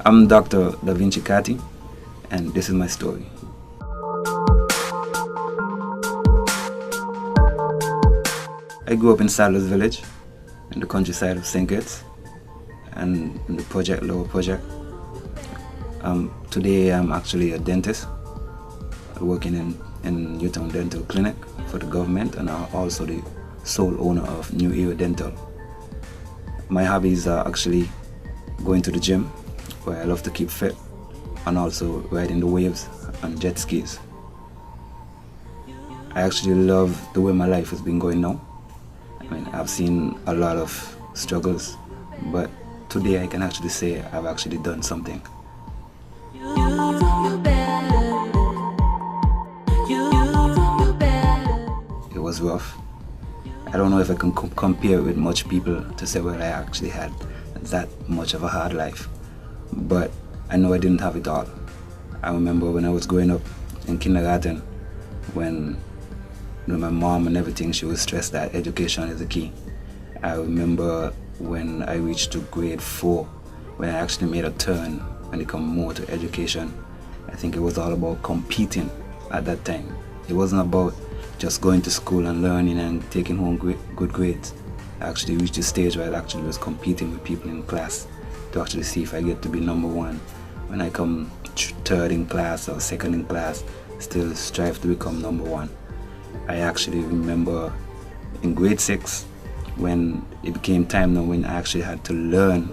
I'm Dr. DaVinci Carty, and this is my story. I grew up in Sadler's Village, in the countryside of St. Kitts, and in the Lower Project. Today I'm actually a dentist, working in Newtown Dental Clinic for the government, and I'm also the sole owner of New Era Dental. My hobbies are actually going to the gym, where I love to keep fit, and also riding the waves and jet skis. I actually love the way my life has been going now. I mean, I've seen a lot of struggles, but today I can actually say I've actually done something. It was rough. I don't know if I can compare with much people to say, well, I actually had that much of a hard life, but I know I didn't have it all. I remember when I was growing up in kindergarten, when my mom and everything, she was stressed that education is the key. I remember when I reached to grade 4, when I actually made a turn and it come more to education. I think it was all about competing at that time. It wasn't about just going to school and learning and taking home good grades. I actually reached a stage where I actually was competing with people in class to actually see if I get to be number 1. When I come 3rd in class or 2nd in class, still strive to become number 1. I actually remember in grade 6, when it became time now when I actually had to learn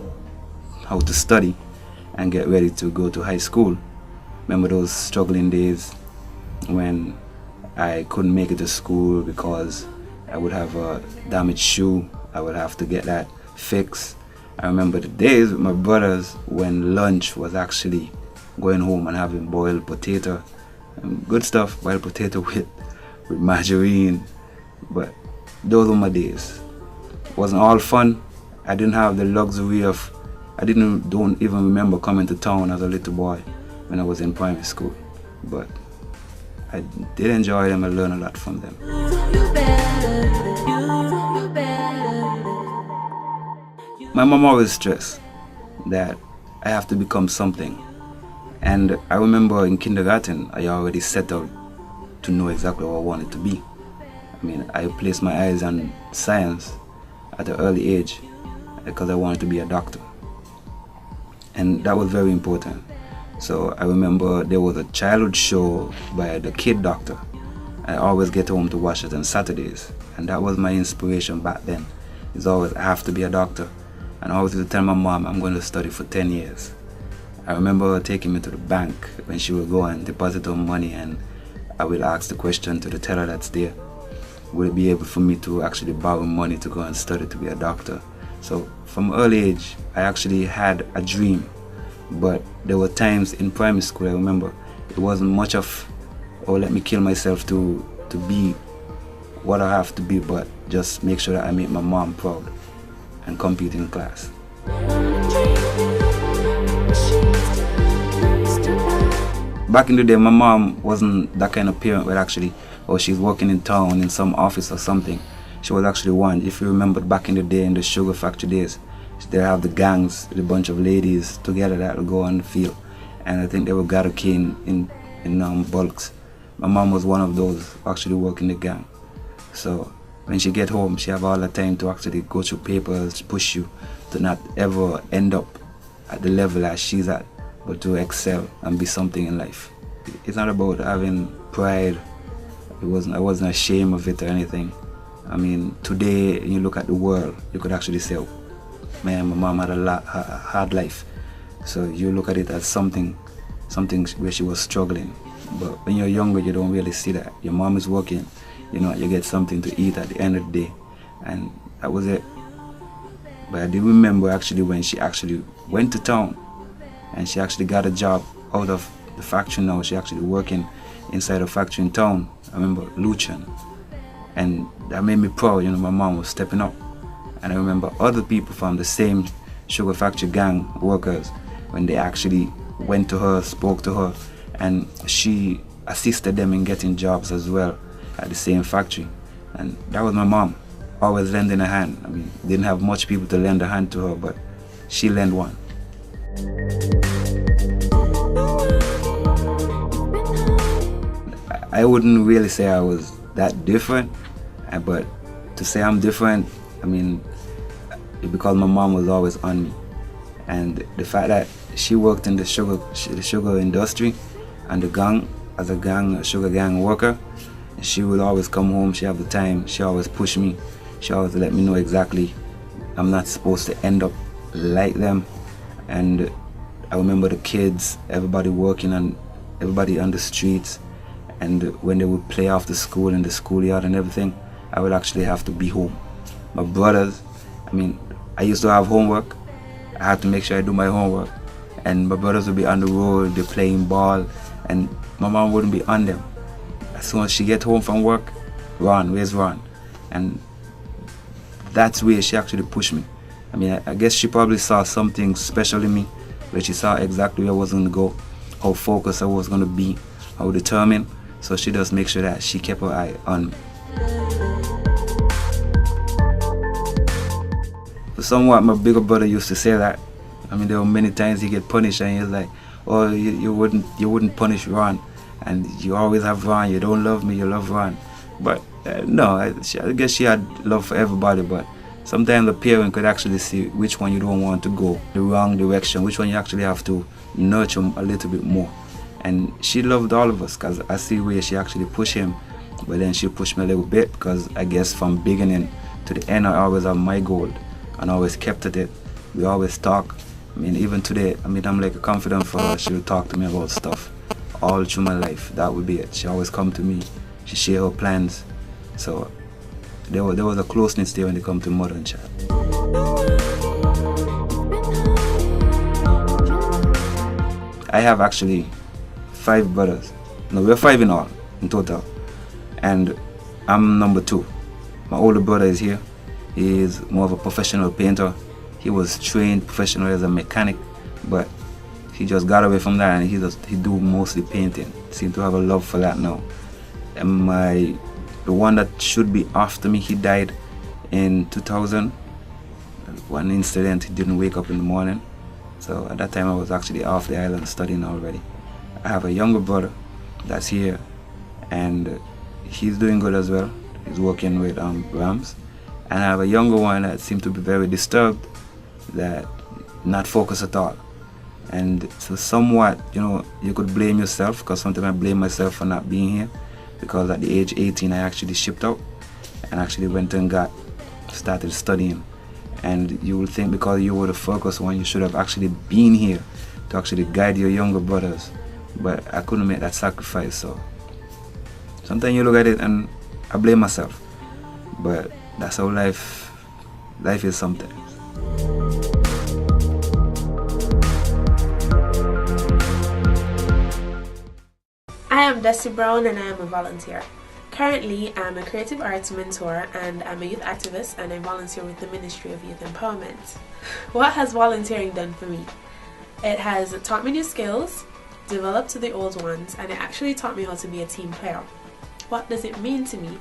how to study and get ready to go to high school. Remember those struggling days when I couldn't make it to school because I would have a damaged shoe. I would have to get that fixed. I remember the days with my brothers when lunch was actually going home and having boiled potato. Good stuff, boiled potato with margarine. But those were my days. It wasn't all fun. I didn't have the luxury of, don't even remember coming to town as a little boy when I was in primary school. But I did enjoy them and learn a lot from them. My mom always stressed that I have to become something. And I remember in kindergarten, I already set out to know exactly what I wanted to be. I mean, I placed my eyes on science at an early age because I wanted to be a doctor. And that was very important. So I remember there was a childhood show by the Kid Doctor. I always get home to watch it on Saturdays. And that was my inspiration back then. It's always, I have to be a doctor. And I always used to tell my mom, I'm going to study for 10 years. I remember her taking me to the bank when she would go and deposit her money, and I will ask the question to the teller that's there, will it be able for me to actually borrow money to go and study to be a doctor? So from early age, I actually had a dream. But there were times in primary school, I remember, it wasn't much of, oh, let me kill myself to be what I have to be, but just make sure that I make my mom proud and compete in class. Back in the day, my mom wasn't that kind of parent where actually, oh, she's working in town in some office or something. She was actually one. If you remember back in the day, in the sugar factory days, they have the gangs, a bunch of ladies together that would go on the field. And I think they would gather cane in bulks. My mom was one of those actually working the gang. So when she get home, she have all the time to actually go through papers, push you to not ever end up at the level that she's at, but to excel and be something in life. It's not about having pride. I wasn't ashamed of it or anything. I mean, today, when you look at the world, you could actually say, oh, man, my mom had a hard life. So you look at it as something where she was struggling. But when you're younger, you don't really see that. Your mom is working, you know, you get something to eat at the end of the day. And that was it. But I do remember actually when she actually went to town and she actually got a job out of the factory now. She actually working inside a factory in town. I remember Luchan. And that made me proud, you know, my mom was stepping up. And I remember other people from the same sugar factory gang workers, when they actually went to her, spoke to her, and she assisted them in getting jobs as well at the same factory. And that was my mom, always lending a hand. I mean, didn't have much people to lend a hand to her, but she lent one. I wouldn't really say I was that different, but to say I'm different, I mean, because my mom was always on me, and the fact that she worked in the sugar industry and the gang, as a sugar gang worker, she would always come home. She have the time. She always push me. She always let me know exactly I'm not supposed to end up like them. And I remember the kids, everybody working and everybody on the streets, and when they would play after school in the schoolyard and everything, I would actually have to be home. My brothers, I mean, I used to have homework. I had to make sure I do my homework, and my brothers would be on the road, they're playing ball, and my mom wouldn't be on them. As soon as she get home from work, Ron, where's Ron? And that's where she actually pushed me. I mean, I guess she probably saw something special in me, where she saw exactly where I was going to go, how focused I was going to be, how determined. So she does make sure that she kept her eye on me. Somewhat, my bigger brother used to say that. I mean, there were many times he get punished, and he's like, "Oh, you wouldn't punish Ron, and you always have Ron. You don't love me, you love Ron." But no, I guess she had love for everybody. But sometimes the parent could actually see which one you don't want to go the wrong direction, which one you actually have to nurture a little bit more. And she loved all of us, because I see where she actually pushed him, but then she pushed me a little bit, because I guess from beginning to the end I always have my goal and always kept at it. We always talk. I mean, even today, I mean, I'm like a confidant for her. She would talk to me about stuff all through my life. That would be it. She always come to me. She share her plans. So there was a closeness there when it come to mother and child. I have actually 5 brothers. No, we're 5 in all, in total. And I'm number 2. My older brother is here. He is more of a professional painter. He was trained professionally as a mechanic, but he just got away from that, and he do mostly painting. Seem to have a love for that now. And the one that should be after me, he died in 2000. One incident, he didn't wake up in the morning. So at that time I was actually off the island studying already. I have a younger brother that's here, and he's doing good as well. He's working with Rams. And I have a younger one that seemed to be very disturbed, that not focused at all. And so somewhat, you know, you could blame yourself, because sometimes I blame myself for not being here, because at the age 18 I actually shipped out and actually went and started studying. And you would think because you were the focused one, you should have actually been here to actually guide your younger brothers. But I couldn't make that sacrifice. So sometimes you look at it and I blame myself. But that's how life is sometimes. I am Dusty Brown, and I am a volunteer. Currently, I'm a creative arts mentor, and I'm a youth activist, and I volunteer with the Ministry of Youth Empowerment. What has volunteering done for me? It has taught me new skills, developed the old ones, and it actually taught me how to be a team player. What does it mean to me?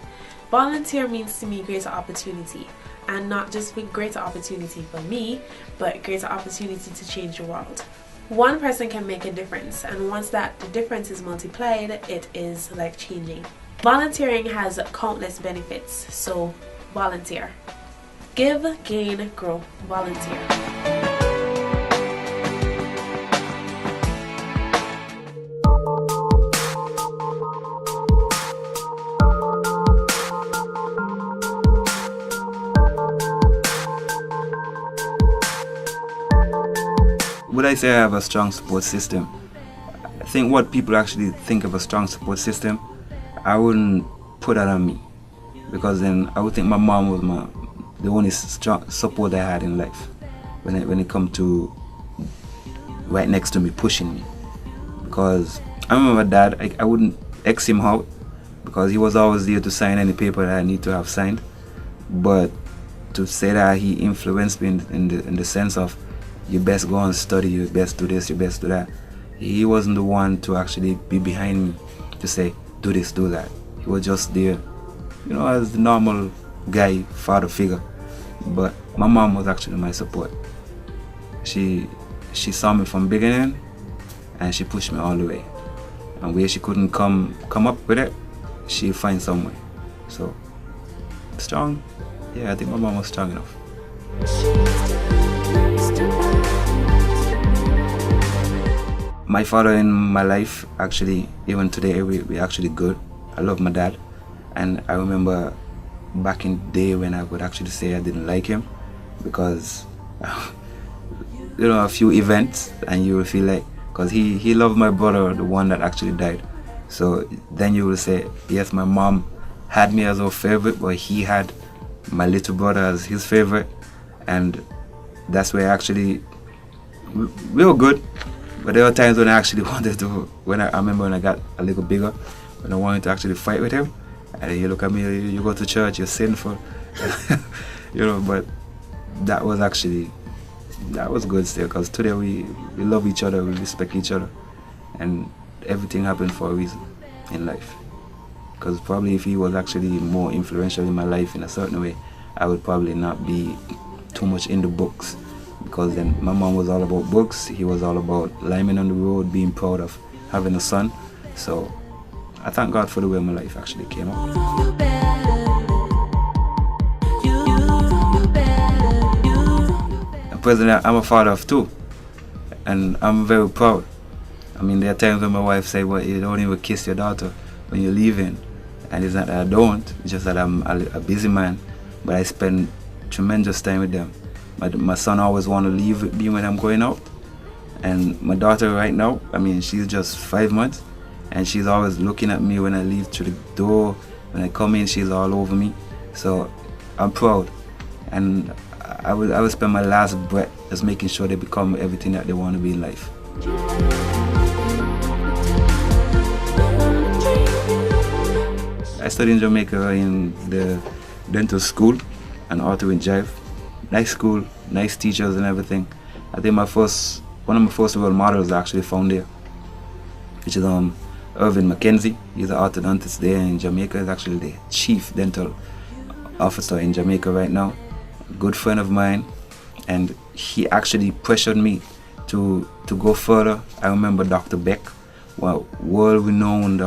Volunteer means to me greater opportunity, and not just greater opportunity for me, but greater opportunity to change the world. One person can make a difference, and once that the difference is multiplied, it is life changing. Volunteering has countless benefits, so volunteer. Give, gain, grow. Volunteer. Would I say I have a strong support system? I think what people actually think of a strong support system, I wouldn't put that on me, because then I would think my mom was the only strong support I had in life when it come to right next to me, pushing me. Because I remember Dad, I wouldn't X him out, because he was always there to sign any paper that I need to have signed. But to say that he influenced me in the sense of, you best go and study, you best do this, you best do that. He wasn't the one to actually be behind me to say, do this, do that. He was just there, you know, as the normal guy, father figure. But my mom was actually my support. She saw me from beginning, and she pushed me all the way. And where she couldn't come up with it, she'll find some way. So strong, yeah, I think my mom was strong enough. My father in my life, actually, even today, we actually good. I love my dad, and I remember back in the day when I would actually say I didn't like him because you know, a few events, and you will feel like, because he loved my brother, the one that actually died. So then you will say, yes, my mom had me as her favorite, but he had my little brother as his favorite, and that's where actually we were good. But there were times when I actually wanted to, I remember when I got a little bigger, when I wanted to actually fight with him, and he look at me, you go to church, you're sinful, you know. But that was good still, because today we love each other, we respect each other, and everything happened for a reason in life. Because probably if he was actually more influential in my life in a certain way, I would probably not be too much into books. Because then my mom was all about books, he was all about lining on the road, being proud of having a son. So I thank God for the way my life actually came out. And presently I'm a father of 2, and I'm very proud. I mean, there are times when my wife say, well, you don't even kiss your daughter when you're leaving. And it's not that I don't, it's just that I'm a busy man, but I spend tremendous time with them. My son always want to leave with me when I'm going out. And my daughter right now, I mean, she's just 5 months, and she's always looking at me when I leave through the door. When I come in, she's all over me. So I'm proud, and I will spend my last breath just making sure they become everything that they want to be in life. I studied in Jamaica in the dental school and Auto in Jive. Nice school, nice teachers and everything. I think one of my first role models I actually found there, which is Irvin McKenzie. He's an orthodontist there in Jamaica. He's actually the chief dental officer in Jamaica right now. A good friend of mine, and he actually pressured me to go further. I remember Dr. Beck, well, world-renowned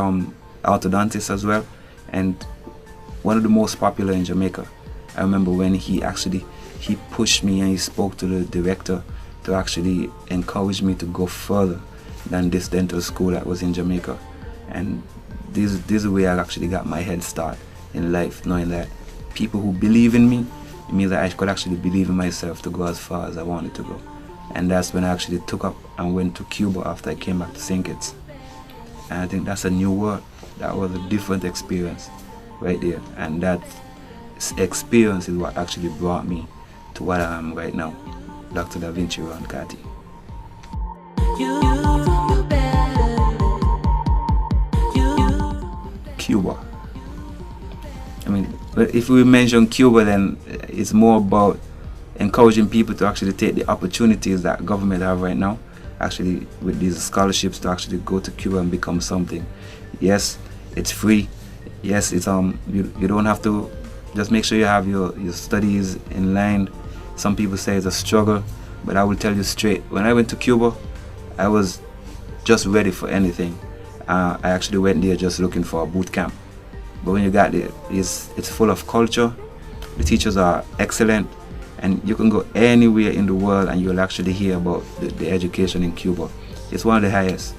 orthodontist as well, and one of the most popular in Jamaica. I remember when he pushed me and he spoke to the director to actually encourage me to go further than this dental school that was in Jamaica. And this is the way I actually got my head start in life, knowing that people who believe in me, it means that I could actually believe in myself to go as far as I wanted to go. And that's when I actually took up and went to Cuba after I came back to St. Kitts. And I think that's a new world. That was a different experience right there. And that experience is what actually brought me to what I am right now, Dr. DaVinci Ron Carty. Cuba. I mean, if we mention Cuba, then it's more about encouraging people to actually take the opportunities that government have right now, actually with these scholarships to actually go to Cuba and become something. Yes, it's free. Yes, it's you don't have to, just make sure you have your studies in line. Some people say it's a struggle, but I will tell you straight, when I went to Cuba, I was just ready for anything. I actually went there just looking for a boot camp. But when you got there, it's full of culture, the teachers are excellent, and you can go anywhere in the world and you'll actually hear about the education in Cuba. It's one of the highest.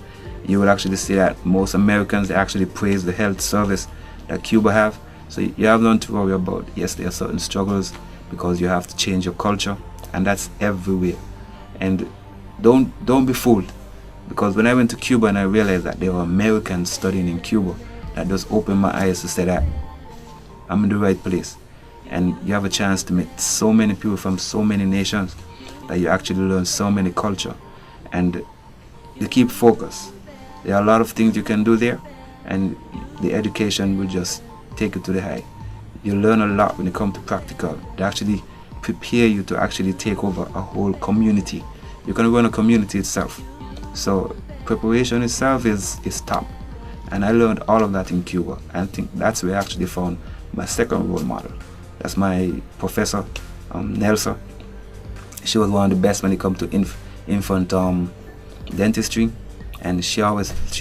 You will actually see that most Americans actually praise the health service that Cuba have. So you have nothing to worry about. Yes, there are certain struggles because you have to change your culture, and that's everywhere. And don't be fooled, because when I went to Cuba and I realized that there were Americans studying in Cuba, that just opened my eyes to say that I'm in the right place. And you have a chance to meet so many people from so many nations that you actually learn so many culture, and you keep focused. There are a lot of things you can do there, and the education will just take you to the high. You learn a lot when it comes to practical. They actually prepare you to actually take over a whole community. You can run a community itself. So preparation itself is top. And I learned all of that in Cuba. And I think that's where I actually found my second role model. That's my professor, Nelsa. She was one of the best when it comes to infant dentistry. And she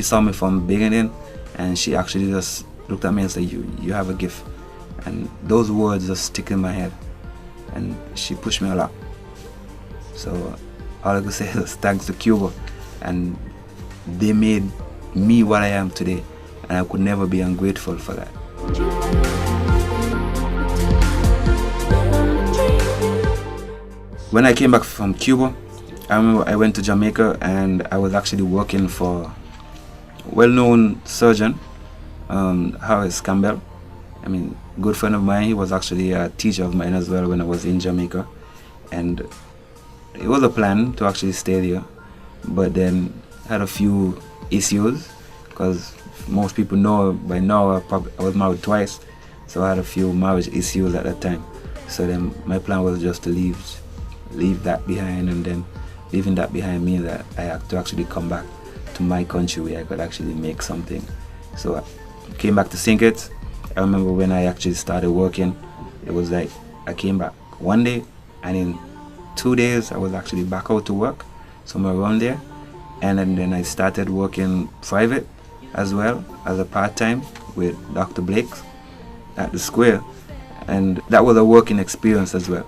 saw me from beginning, and she actually just looked at me and said, you have a gift. And those words just stick in my head. And she pushed me a lot. So all I could say is thanks to Cuba. And they made me what I am today. And I could never be ungrateful for that. When I came back from Cuba, I remember I went to Jamaica and I was actually working for a well-known surgeon, Harris Campbell. I mean, good friend of mine. He was actually a teacher of mine as well when I was in Jamaica. And it was a plan to actually stay there, but then had a few issues, because most people know by now I was married twice, so I had a few marriage issues at that time. So then my plan was just to leave that behind, and then leaving that behind me that I had to actually come back to my country where I could actually make something. So I came back to St. Kitts. I remember when I actually started working, it was like I came back one day and in 2 days I was actually back out to work, somewhere around there. And then I started working private as well as a part-time with Dr. Blake at the Square. And that was a working experience as well,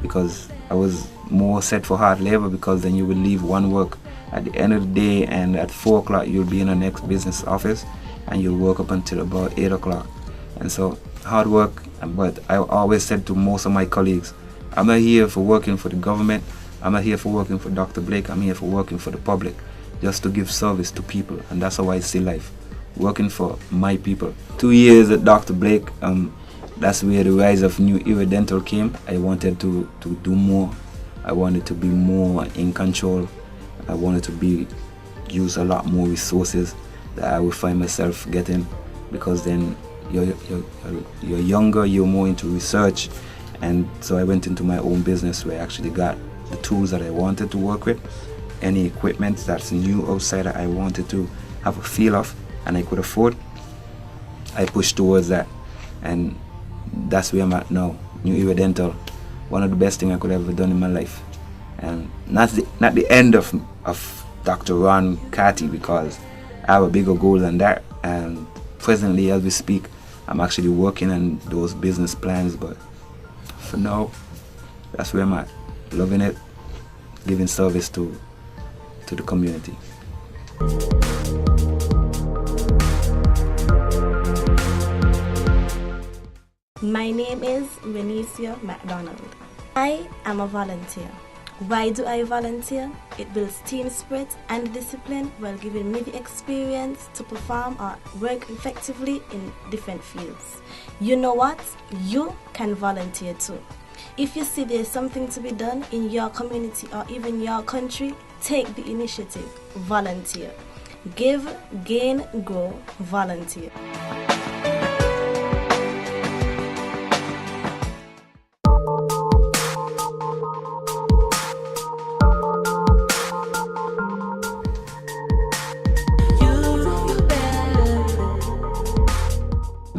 because I was more set for hard labor, because then you would leave one work at the end of the day and at 4 o'clock you'll be in the next business office and you'll work up until about 8 o'clock. And so hard work, but I always said to most of my colleagues, I'm not here for working for the government, I'm not here for working for Dr. Blake, I'm here for working for the public, just to give service to people. And that's how I see life, working for my people. 2 years at Dr. Blake, that's where the rise of New Era Dental came. I wanted to do more. I wanted to be more in control. I wanted to use a lot more resources that I would find myself getting, because then you're younger, you're more into research. And so I went into my own business where I actually got the tools that I wanted to work with, any equipment that's new outside that I wanted to have a feel of and I could afford. I pushed towards that, and that's where I'm at now. New Era Dental, one of the best things I could have ever done in my life. And not the end of Dr. Ron Carty, because I have a bigger goal than that. And presently, as we speak, I'm actually working on those business plans. But for now, that's where I'm at. Loving it, giving service to the community. My name is Venicia McDonald. I am a volunteer. Why do I volunteer? It builds team spirit and discipline while giving me the experience to perform or work effectively in different fields. You know what? You can volunteer too. If you see there's something to be done in your community or even your country, take the initiative. Volunteer. Give, gain, grow. Volunteer.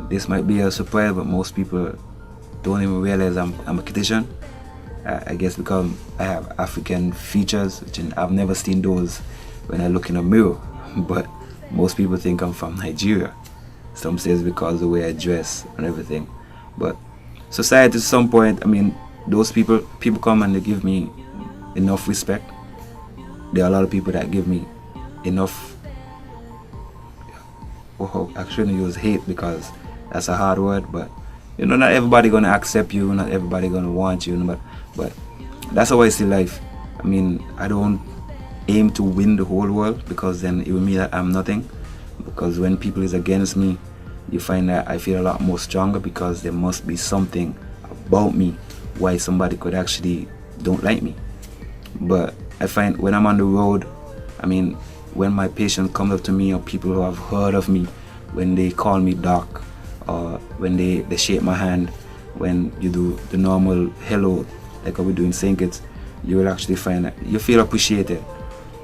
This might be a surprise, but most people don't even realize I'm a Kittitian. I guess because I have African features, which I've never seen those when I look in a mirror. But most people think I'm from Nigeria. Some say it's because of the way I dress and everything. But society, at some point, I mean, those people come and they give me enough respect. There are a lot of people that give me enough. Oh, I shouldn't use hate because that's a hard word, but you know, not everybody gonna accept you, not everybody gonna want you, but that's how I see life. I mean, I don't aim to win the whole world, because then it will mean that I'm nothing. Because when people is against me, you find that I feel a lot more stronger, because there must be something about me why somebody could actually don't like me. But I find when I'm on the road, I mean, when my patients come up to me or people who have heard of me, when they call me doc, or when they shake my hand, when you do the normal hello like we do in St. Kitts, you will actually find that you feel appreciated.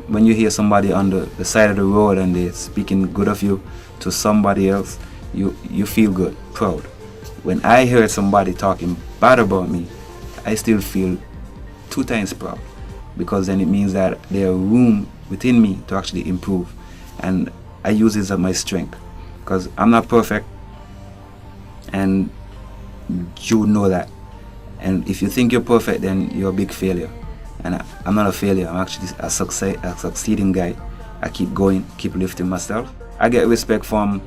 When you hear somebody on the side of the road and they're speaking good of you to somebody else, you feel good, proud. When I hear somebody talking bad about me, I still feel 2 times proud, because then it means that there's room within me to actually improve. And I use this as my strength, because I'm not perfect. and you know that. And if you think you're perfect, then you're a big failure. And I'm not a failure. I'm actually a succeeding guy. I keep going, keep lifting myself. I get respect from,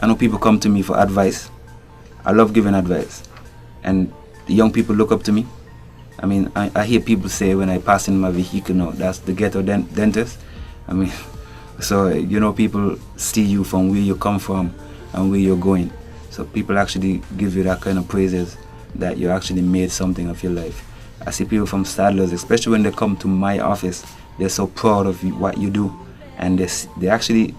I know people come to me for advice. I love giving advice. And the young people look up to me. I mean, I hear people say when I pass in my vehicle, no, that's the ghetto dentist. I mean, so, you know, people see you from where you come from and where you're going. So people actually give you that kind of praises that you actually made something of your life. I see people from Saddlers, especially when they come to my office, they're so proud of what you do. And they actually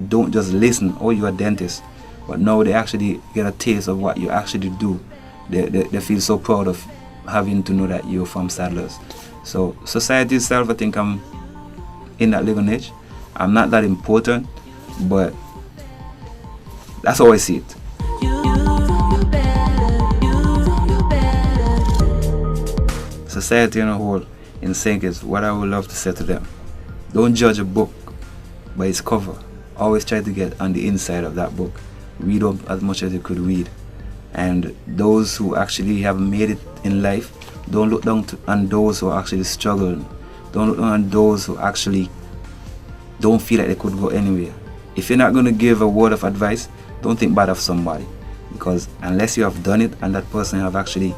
don't just listen, oh, you're a dentist, but no, they actually get a taste of what you actually do. They feel so proud of having to know that you're from Saddlers. So society itself, I think I'm in that living age. I'm not that important, but that's how I see it. Society in a whole, in St. Kitts, what I would love to say to them, don't judge a book by its cover. Always try to get on the inside of that book. Read up as much as you could read. And those who actually have made it in life, don't look down on those who are actually struggling. Don't look down on those who actually don't feel like they could go anywhere. If you're not going to give a word of advice, don't think bad of somebody. Because unless you have done it and that person have actually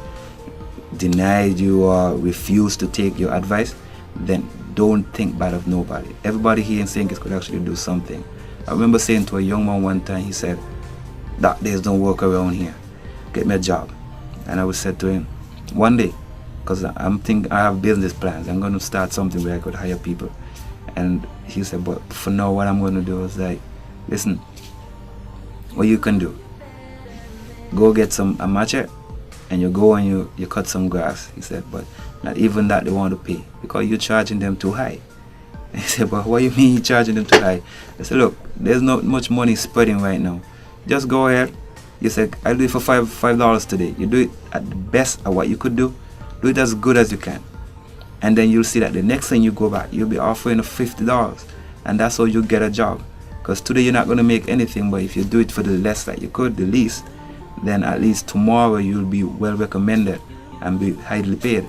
denied you or refused to take your advice, then don't think bad of nobody. Everybody here in St. Kitts could actually do something. I remember saying to a young man one time, he said, "Dark days don't work around here. Get me a job." And I would say to him, one day, because I have business plans, I'm going to start something where I could hire people. And he said, but for now, what I'm going to do is like, listen, what you can do, go get a machete and you go and you cut some grass. He said, but not even that they want to pay because you're charging them too high. And he said, but what do you mean you're charging them too high? I said, look, there's not much money spreading right now. Just go ahead. You said, I'll do it for $5 today. You do it at the best at what you could do. Do it as good as you can. And then you'll see that the next time you go back, you'll be offering $50. And that's how you get a job. Because today you're not going to make anything, but if you do it for the less that you could, the least, then at least tomorrow you'll be well recommended and be highly paid.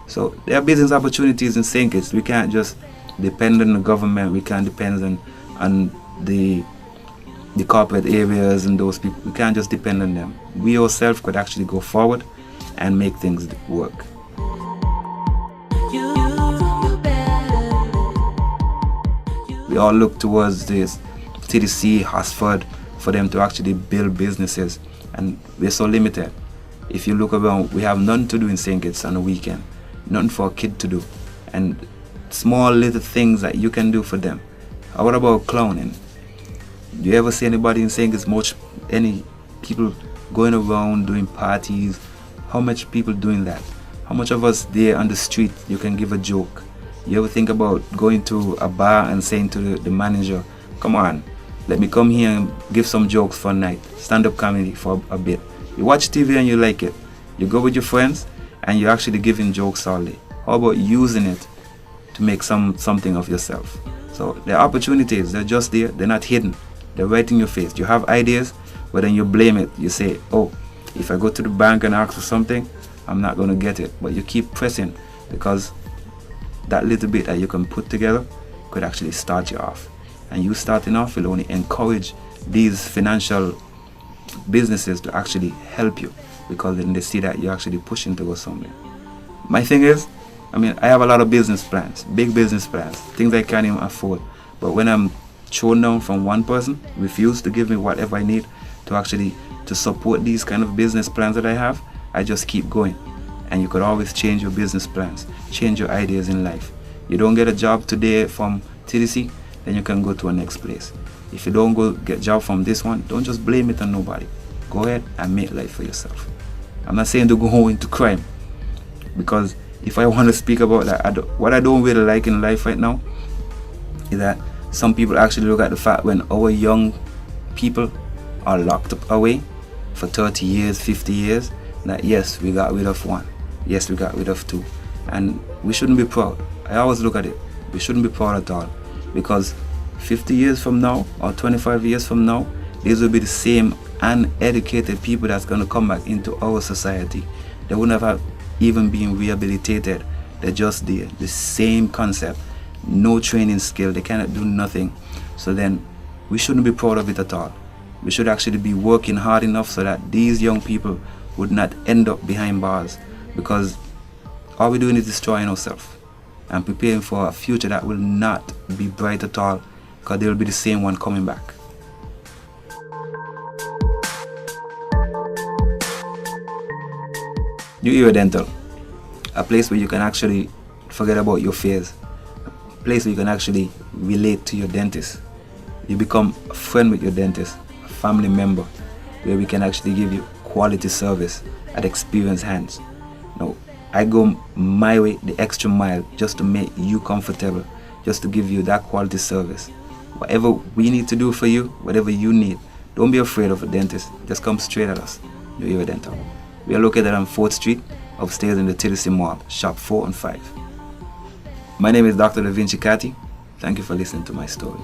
So there are business opportunities in St. Kitts. We can't just depend on the government. We can't depend on the corporate areas and those people. We can't just depend on them. We ourselves could actually go forward and make things work. We all look towards this TDC, Hosford, for them to actually build businesses, and we're so limited. If you look around, we have nothing to do in St. Kitts on the weekend, nothing for a kid to do, and small little things that you can do for them. What about clowning? Do you ever see anybody in St. Kitts, any people going around doing parties? How much people doing that? How much of us there on the street you can give a joke? You ever think about going to a bar and saying to the manager, come on, let me come here and give some jokes for a night, stand-up comedy for a bit. You watch TV and you like it. You go with your friends and you're actually giving jokes all day. How about using it to make something of yourself? So the opportunities, they're just there, they're not hidden. They're right in your face. You have ideas, but then you blame it. You say, oh, if I go to the bank and ask for something, I'm not going to get it. But you keep pressing because that little bit that you can put together could actually start you off. And you starting off will only encourage these financial businesses to actually help you, because then they see that you're actually pushing to go somewhere. My thing is, I have a lot of business plans, big business plans, things I can't even afford. But when I'm thrown down from one person, refuse to give me whatever I need to support these kind of business plans that I have, I just keep going. And you could always change your business plans, change your ideas in life. You don't get a job today from TDC, then you can go to a next place. If you don't go get a job from this one, don't just blame it on nobody. Go ahead and make life for yourself. I'm not saying to go into crime, because if I want to speak about that, what I don't really like in life right now is that some people actually look at the fact when our young people are locked up away for 30 years, 50 years, that yes, we got rid of one, yes, we got rid of two, and we shouldn't be proud. I always look at it, we shouldn't be proud at all, because 50 years from now or 25 years from now, these will be the same uneducated people that's going to come back into our society. They wouldn't have even been rehabilitated. They're just there. The same concept. No training skill. They cannot do nothing. So then we shouldn't be proud of it at all. We should actually be working hard enough so that these young people would not end up behind bars, because all we're doing is destroying ourselves and preparing for a future that will not be bright at all, because they will be the same one coming back. New Era Dental, a place where you can actually forget about your fears, a place where you can actually relate to your dentist. You become a friend with your dentist, a family member, where we can actually give you quality service at experienced hands. Now, I go my way, the extra mile, just to make you comfortable, just to give you that quality service. Whatever we need to do for you, whatever you need, don't be afraid of a dentist. Just come straight at us, New Era Dental. We are located on 4th Street, upstairs in the TDC Mall, shop 4 and 5. My name is Dr. DaVinci Carty. Thank you for listening to my story.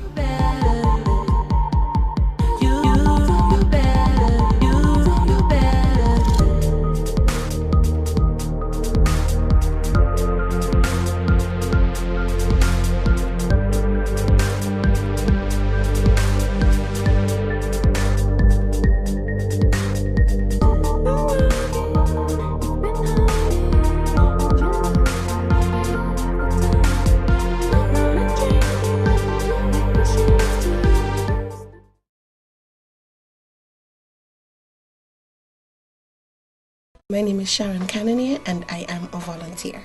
My name is Sharon Cannonier and I am a volunteer.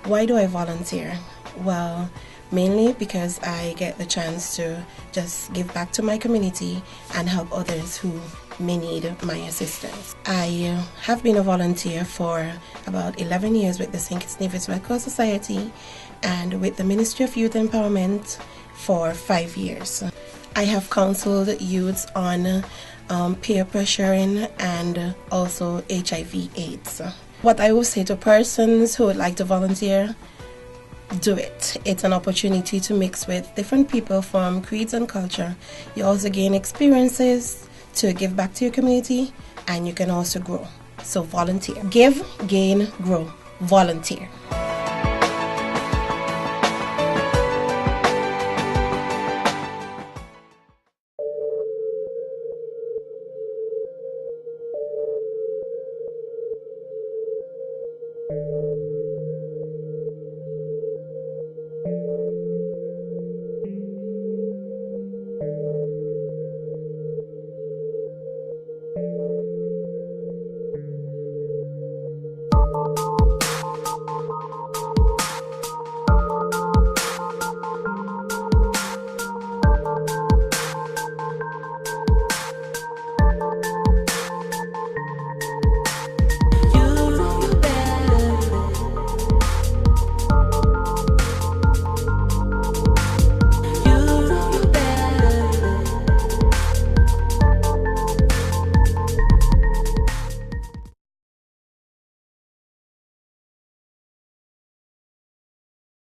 Why do I volunteer? Well, mainly because I get the chance to just give back to my community and help others who may need my assistance. I have been a volunteer for about 11 years with the St. Kitts Nevis Red Cross Society and with the Ministry of Youth Empowerment for 5 years. I have counseled youths on peer pressuring and also HIV/AIDS. What I will say to persons who would like to volunteer, do it. It's an opportunity to mix with different people from creeds and culture. You also gain experiences to give back to your community, and you can also grow. So volunteer. Give, gain, grow. Volunteer.